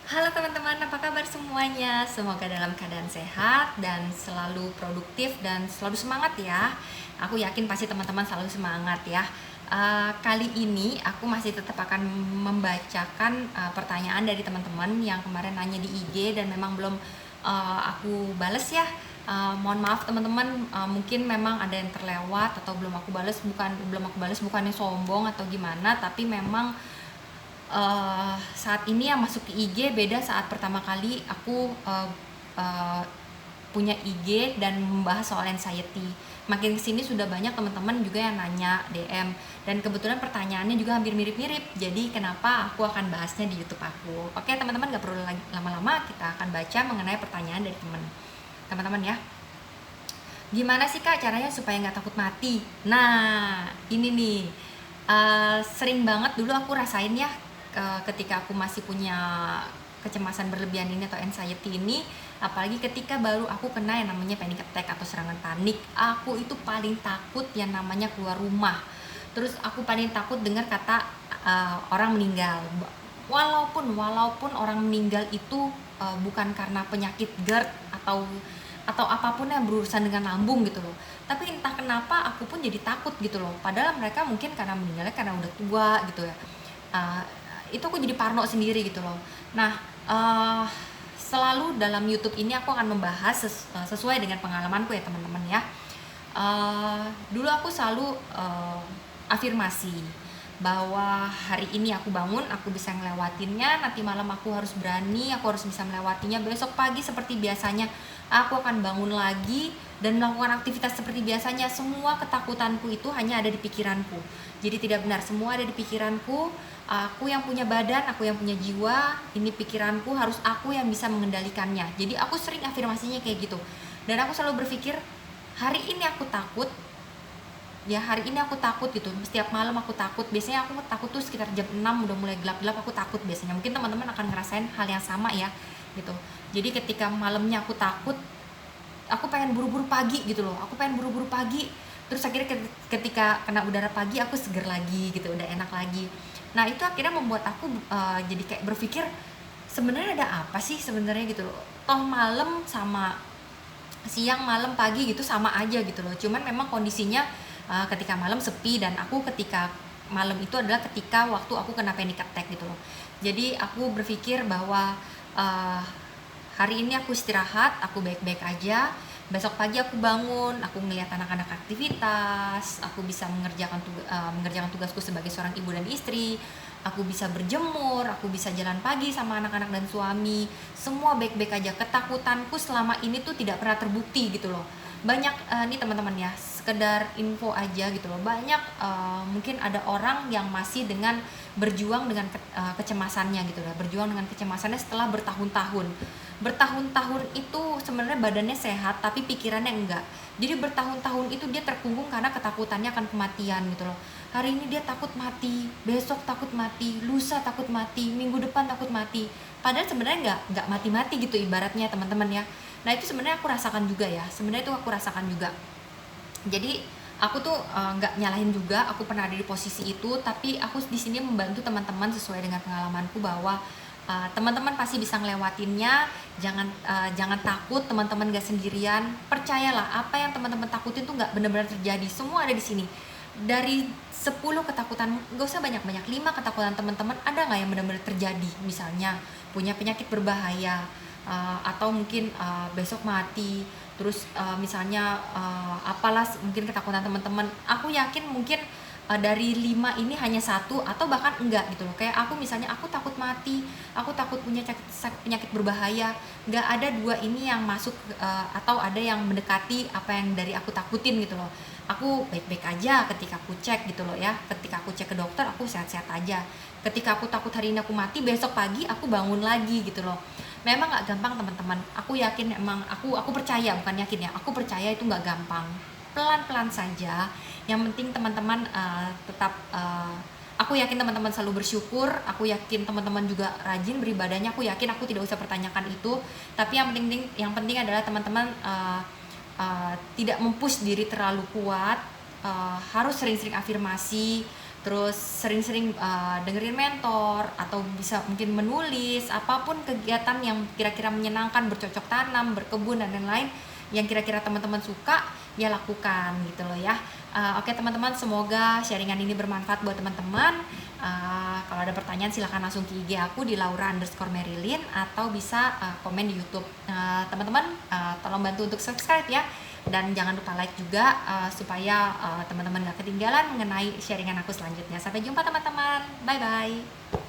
Halo teman-teman, apa kabar semuanya? Semoga dalam keadaan sehat dan selalu produktif dan selalu semangat ya. Aku yakin pasti teman-teman selalu semangat ya. Kali ini aku masih tetap akan membacakan pertanyaan dari teman-teman yang kemarin nanya di IG dan memang belum aku bales ya. Mohon maaf teman-teman, mungkin memang ada yang terlewat atau belum aku bales bukannya sombong atau gimana, tapi memang saat ini yang masuk ke IG beda saat pertama kali aku uh, punya IG dan membahas soal anxiety. Makin kesini sudah banyak teman-teman juga yang nanya DM, dan kebetulan pertanyaannya juga hampir mirip-mirip. Jadi kenapa aku akan bahasnya di YouTube aku. Oke teman-teman, gak perlu lagi lama-lama, kita akan baca mengenai pertanyaan dari teman-teman ya. Gimana sih kak caranya supaya nggak takut mati? Nah ini nih, sering banget dulu aku rasain ya, ketika aku masih punya kecemasan berlebihan ini atau anxiety ini, apalagi ketika baru aku kena yang namanya panic attack atau serangan panik. Aku itu paling takut yang namanya keluar rumah. Terus aku paling takut dengar kata orang meninggal. Walaupun orang meninggal itu bukan karena penyakit GERD atau apapun yang berurusan dengan lambung gitu loh, tapi entah kenapa aku pun jadi takut gitu loh, padahal mereka mungkin karena meninggalnya karena udah tua gitu ya. uh, itu aku jadi parno sendiri gitu loh. Nah, selalu dalam YouTube ini aku akan membahas sesuai dengan pengalamanku ya teman-teman ya. Dulu aku selalu afirmasi bahwa hari ini aku bangun, aku bisa ngelewatinnya, nanti malam aku harus berani, aku harus bisa melewatinya, besok pagi seperti biasanya aku akan bangun lagi dan melakukan aktivitas seperti biasanya. Semua ketakutanku itu hanya ada di pikiranku. Jadi tidak benar, semua ada di pikiranku. Aku yang punya badan, aku yang punya jiwa, ini pikiranku, harus aku yang bisa mengendalikannya. Jadi aku sering afirmasinya kayak gitu. Dan aku selalu berpikir, hari ini aku takut, ya hari ini aku takut gitu. Setiap malam aku takut, biasanya aku takut tuh sekitar jam 6 udah mulai gelap-gelap, aku takut biasanya. Mungkin teman-teman akan ngerasain hal yang sama ya gitu. Jadi ketika malamnya aku takut, aku pengen buru-buru pagi gitu loh, aku pengen buru-buru pagi. Terus akhirnya ketika kena udara pagi aku seger lagi gitu, udah enak lagi. Nah itu akhirnya membuat aku jadi kayak berpikir, sebenarnya ada apa sih sebenarnya gitu loh. Toh malam sama siang, malam, pagi gitu sama aja gitu loh. Cuman memang kondisinya ketika malam sepi, dan aku ketika malam itu adalah ketika waktu aku kena panic attack gitu loh. Jadi aku berpikir bahwa uh, hari ini aku istirahat, aku baik-baik aja. Besok pagi aku bangun, aku ngelihat anak-anak aktivitas, aku bisa mengerjakan tugasku sebagai seorang ibu dan istri. Aku bisa berjemur, aku bisa jalan pagi sama anak-anak dan suami. Semua baik-baik aja. Ketakutanku selama ini tuh tidak pernah terbukti gitu loh. Banyak nih teman-teman ya, sekedar info aja gitu loh. Banyak mungkin ada orang yang masih dengan berjuang dengan kecemasannya gitu loh. Berjuang dengan kecemasannya setelah bertahun-tahun. Bertahun-tahun itu sebenarnya badannya sehat tapi pikirannya enggak. Jadi bertahun-tahun itu dia terkungkung karena ketakutannya akan kematian gitu loh. Hari ini dia takut mati, besok takut mati, lusa takut mati, minggu depan takut mati. Padahal sebenarnya nggak mati-mati gitu ibaratnya teman-teman ya. Nah itu sebenarnya aku rasakan juga ya. Sebenarnya itu aku rasakan juga. Jadi aku tuh nggak nyalahin juga, aku pernah ada di posisi itu, tapi aku di sini membantu teman-teman sesuai dengan pengalamanku bahwa teman-teman pasti bisa ngelewatinnya. Jangan takut, teman-teman gak sendirian. Percayalah, apa yang teman-teman takutin tuh nggak benar-benar terjadi. Semua ada di sini. Dari 10 ketakutan, gak usah banyak-banyak, 5 ketakutan teman-teman ada nggak yang benar-benar terjadi. Misalnya punya penyakit berbahaya, atau mungkin besok mati. Terus misalnya apalah mungkin ketakutan teman-teman, aku yakin mungkin dari 5 ini hanya satu atau bahkan enggak gitu loh. Kayak aku misalnya, aku takut mati, aku takut punya penyakit berbahaya, nggak ada 2 ini yang masuk atau ada yang mendekati apa yang dari aku takutin gitu loh. Aku baik-baik aja ketika aku cek gitu loh ya, ketika aku cek ke dokter aku sehat-sehat aja. Ketika aku takut hari ini aku mati, besok pagi aku bangun lagi gitu loh. Memang nggak gampang teman-teman, aku yakin, emang aku percaya, bukan yakin ya, aku percaya itu nggak gampang. Pelan-pelan saja, yang penting teman-teman tetap aku yakin teman-teman selalu bersyukur, aku yakin teman-teman juga rajin beribadahnya, aku yakin, aku tidak usah pertanyakan itu. Tapi yang penting adalah teman-teman tidak mempush diri terlalu kuat, harus sering-sering afirmasi. terus sering-sering dengerin mentor, atau bisa mungkin menulis, apapun kegiatan yang kira-kira menyenangkan, bercocok tanam, berkebun dan lain-lain yang kira-kira teman-teman suka, ya lakukan gitu loh ya. Oke teman-teman, semoga sharingan ini bermanfaat buat teman-teman. Kalau ada pertanyaan silahkan langsung ke IG aku di Laura_Marilyn, atau bisa komen di YouTube. Teman-teman tolong bantu untuk subscribe ya, dan jangan lupa like juga supaya teman-teman gak ketinggalan mengenai sharingan aku selanjutnya. Sampai jumpa teman-teman, bye bye.